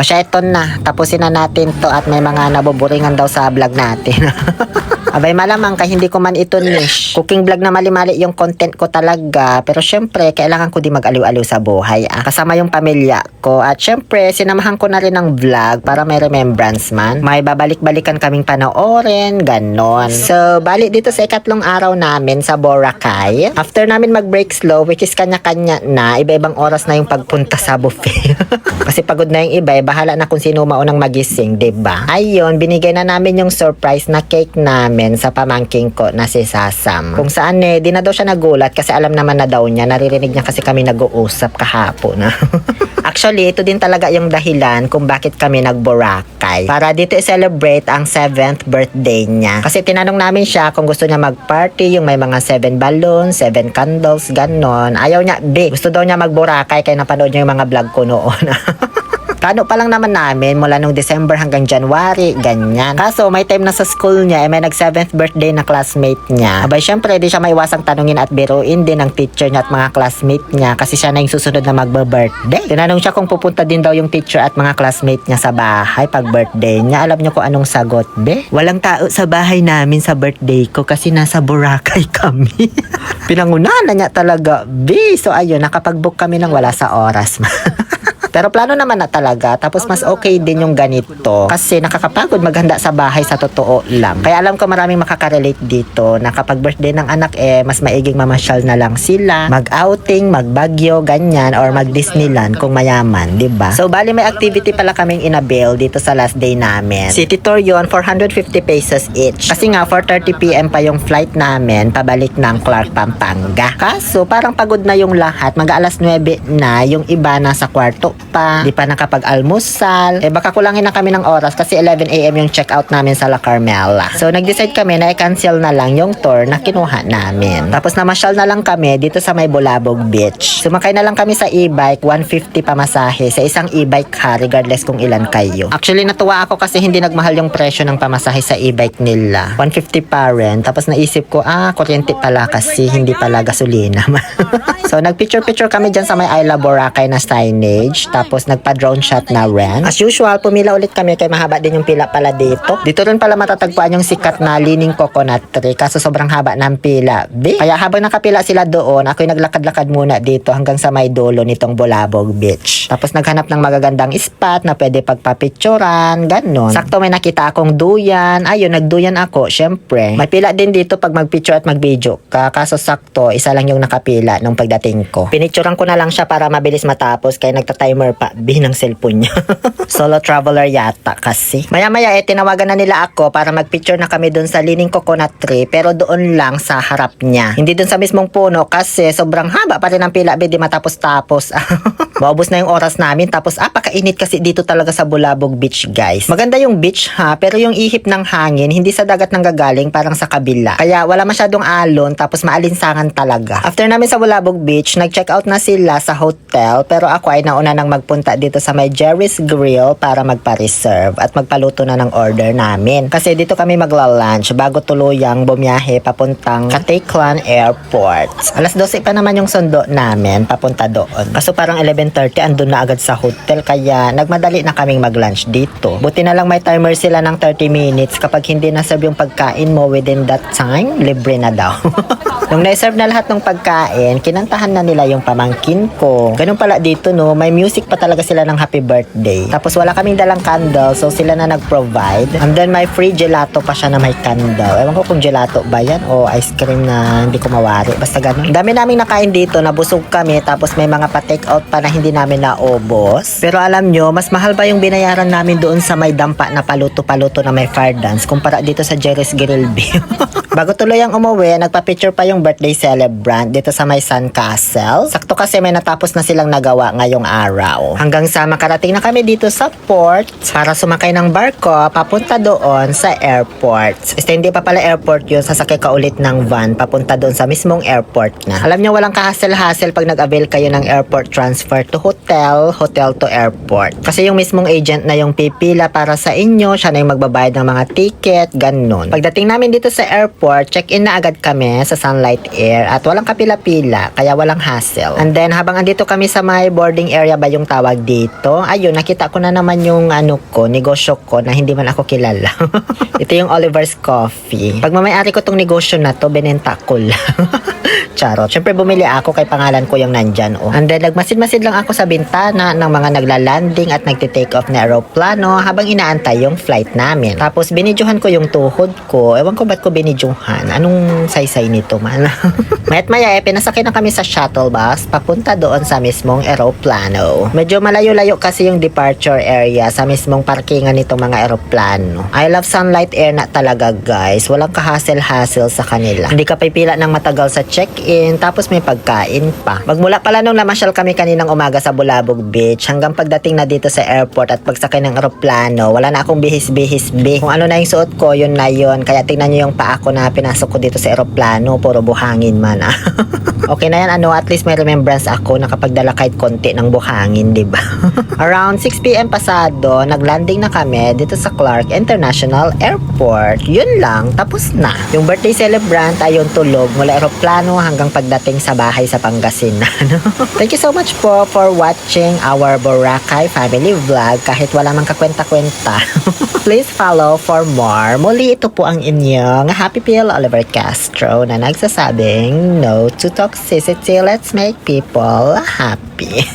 O siya, ito na. Tapusin na natin to at may mga nabuburingan daw sa vlog natin. Abay malamang kay hindi ko man ito niche. Cooking vlog na mali-mali yung content ko talaga. Pero syempre, kailangan ko di mag-aliw-aliw sa buhay. Kasama yung pamilya ko. At syempre, sinamahan ko na rin ng vlog para may remembrance man. May babalik-balikan kaming panoorin, ganon. So, balik dito sa ikatlong araw namin sa Boracay. After namin mag-break slow, which is kanya-kanya na, iba-ibang oras na yung pagpunta sa buffet. Kasi pagod na yung iba, bahala na kung sino maunang magising, diba? Ayun, binigay na namin yung surprise na cake namin sa pamangking ko na si Sasam. Kung saan di na daw siya nagulat kasi alam naman na daw niya, naririnig niya kasi kami nag-uusap kahapon. Actually, ito din talaga yung dahilan kung bakit kami nag-Boracay. Para dito i-celebrate ang 7th birthday niya. Kasi tinanong namin siya kung gusto niya mag-party, yung may mga 7 balloons, 7 candles, ganon. Ayaw niya, gusto daw niya mag-Boracay kaya napanood niya yung mga vlog ko noon. Plano pa lang naman namin mula nung December hanggang January, ganyan. Kaso may time na sa school niya, may nag 7th birthday na classmate niya. Abay syempre, di siya maiwasang tanungin at biruin din ng teacher niya at mga classmate niya kasi siya na yung susunod na magbe-birthday. Tinanong siya kung pupunta din daw yung teacher at mga classmate niya sa bahay pag birthday niya. Alam niyo kung anong sagot, be? Walang tao sa bahay namin sa birthday ko kasi nasa Boracay kami. Pinangunahan na niya talaga, be. So ayun, nakapag-book kami ng wala sa oras. Pero plano naman na talaga. Tapos mas okay din yung ganito. Kasi nakakapagod maghanda sa bahay sa totoo lang. Kaya alam ko maraming makaka-relate dito na kapag birthday ng anak mas maiging mamasyal na lang sila. Mag-outing, mag-Baguio, ganyan. Or mag-Disneyland kung mayaman, diba? So bali may activity pala kaming inabil dito sa last day namin. City tour yun, 450 pesos each. Kasi nga 4:30 PM pa yung flight namin pabalik ng Clark, Pampanga. Kaso parang pagod na yung lahat. Mag-alas 9 na, yung iba nasa kwarto pa, di pa nakapag-almusal. Baka kulangin na kami ng oras kasi 11 AM yung check-out namin sa La Carmela. So nag-decide kami na i-cancel na lang yung tour na kinuha namin. Tapos namasyal na lang kami dito sa may Bulabog Beach. Sumakay na lang kami sa e-bike, 150 pamasahe sa isang e-bike ha, regardless kung ilan kayo. Actually natuwa ako kasi hindi nagmahal yung presyo ng pamasahe sa e-bike nila. 150 pa rin. Tapos naisip ko, kuryente pala kasi hindi pala gasolina. So nagpicture-picture kami dyan sa may Isla Boracay na signage. Tapos nagpa-drone shot na rin. As usual, pumila ulit kami kay mahaba din yung pila pala dito. Dito rin pala matatagpuan yung sikat na Leaning Coconut Tree kaso sobrang haba ng pila. Kaya habang nakapila sila doon, ako'y naglakad-lakad muna dito hanggang sa may dulo nitong Bulabog Beach. Tapos naghanap ng magagandang spot na pwede pagpapicturan, ganon. Sakto may nakita akong duyan. Ayun, nagduyan ako, syempre. May pila din dito pag magpicture at magvideo ka. Kaso sakto, isa lang yung nakapila nung pagdating ko. Pinicturean ko na lang siya para mabilis matapos kaya nagta-timer pa ng cellphone niya. Solo traveler yata kasi. Maya-maya tinawagan na nila ako para magpicture na kami dun sa Leaning Coconut Tree pero doon lang sa harap niya. Hindi dun sa mismong puno kasi sobrang haba pa rin ang pila, di matapos-tapos. Maubos na yung oras namin tapos pakainit kasi dito talaga sa Bulabog Beach, guys. Maganda yung beach ha, pero yung ihip ng hangin hindi sa dagat nang gagaling, parang sa kabila. Kaya wala masyadong alon tapos maalinsangan talaga. After namin sa Bulabog Beach, nag-check out na sila sa hotel pero ako ay nauna nang magpunta dito sa may Jerry's Grill para magpa-reserve at magpaluto na ng order namin. Kasi dito kami magla-lunch bago tuluyang bumiyahe papuntang Caticlan Airport. Alas 12 pa naman yung sundo namin papunta doon. Kaso parang 11:30 andun na agad sa hotel kaya nagmadali na kaming mag-lunch dito. Buti na lang may timer sila ng 30 minutes. Kapag hindi na-serve yung pagkain mo within that time, libre na daw. Nung na-serve na lahat ng pagkain, kinantahan na nila yung pamangkin ko. Ganun pala dito no, may music pa talaga sila ng happy birthday. Tapos wala kaming dalang candle, so sila na nag-provide. And then may free gelato pa siya na may candle. Ewan ko kung gelato ba yan o ice cream na hindi ko mawari. Basta ganun. Dami naming nakain dito, nabusog kami. Tapos may mga pa-take out pa na hindi namin naubos. Pero alam nyo, mas mahal ba yung binayaran namin doon sa may dampa na paluto-paluto na may fire dance kumpara dito sa Jerry's Grill View. Bago tuloy ang umuwi, nagpa-picture pa yung birthday celebrant dito sa may Sun Castle. Sakto kasi may natapos na silang nagawa ngayong araw. Hanggang sa makarating na kami dito sa port para sumakay ng barko papunta doon sa airport. Hindi pa pala airport yun, sasakay ka ulit ng van papunta doon sa mismong airport na. Alam nyo, walang kahasel-hasel pag nag-avail kayo ng airport transfer to hotel, hotel to airport. Kasi yung mismong agent na yung pipila para sa inyo, siya na yung magbabayad ng mga ticket, ganun. Pagdating namin dito sa airport, check-in na agad kami sa Sunlight Air at walang kapila-pila, kaya walang hassle. And then, habang andito kami sa may boarding area ba yung tawag dito, ayun, nakita ko na naman yung negosyo ko na hindi man ako kilala. Ito yung Oliver's Coffee. Pag mamayari ko tong negosyo na to, benenta ko lang. Charot. Siyempre bumili ako kay pangalan ko yung nandyan. Oh. And then nagmasid-masid lang ako sa bintana ng mga nagla-landing at nagti-take off na aeroplano habang inaantay yung flight namin. Tapos binidyohan ko yung tuhod ko. Ewan ko ba't ko binidyohan. Anong saysay nito man? Mayat maya pinasakay na kami sa shuttle bus papunta doon sa mismong aeroplano. Medyo malayo-layo kasi yung departure area sa mismong parkingan nitong mga aeroplano. I love Sunlight Air na talaga guys. Walang kahassle-hassle sa kanila. Hindi ka pipila ng matagal sa check-in, tapos may pagkain pa. Magmula pala nung namasyal kami kaninang umaga sa Bulabog Beach, hanggang pagdating na dito sa airport at pagsakay ng aeroplano, wala na akong bihis-bihis. Kung ano na yung suot ko, yun na yun. Kaya tingnan nyo yung paa ko na pinasok ko dito sa aeroplano, puro buhangin man. Okay na yan, at least may remembrance ako na nakapagdala kahit konti ng buhangin, di ba? Around 6 p.m. pasado, naglanding na kami dito sa Clark International Airport. Yun lang, tapos na. Yung birthday celebrant ayon tulog mula aeroplano hanggang pagdating sa bahay sa Pangasinan. Thank you so much po for watching our Boracay family vlog kahit wala mang kakwenta-kwenta. Please follow for more. Muli ito po ang inyong Happy Pill Oliver Castro na nagsasabing no to toxicity. Let's make people happy.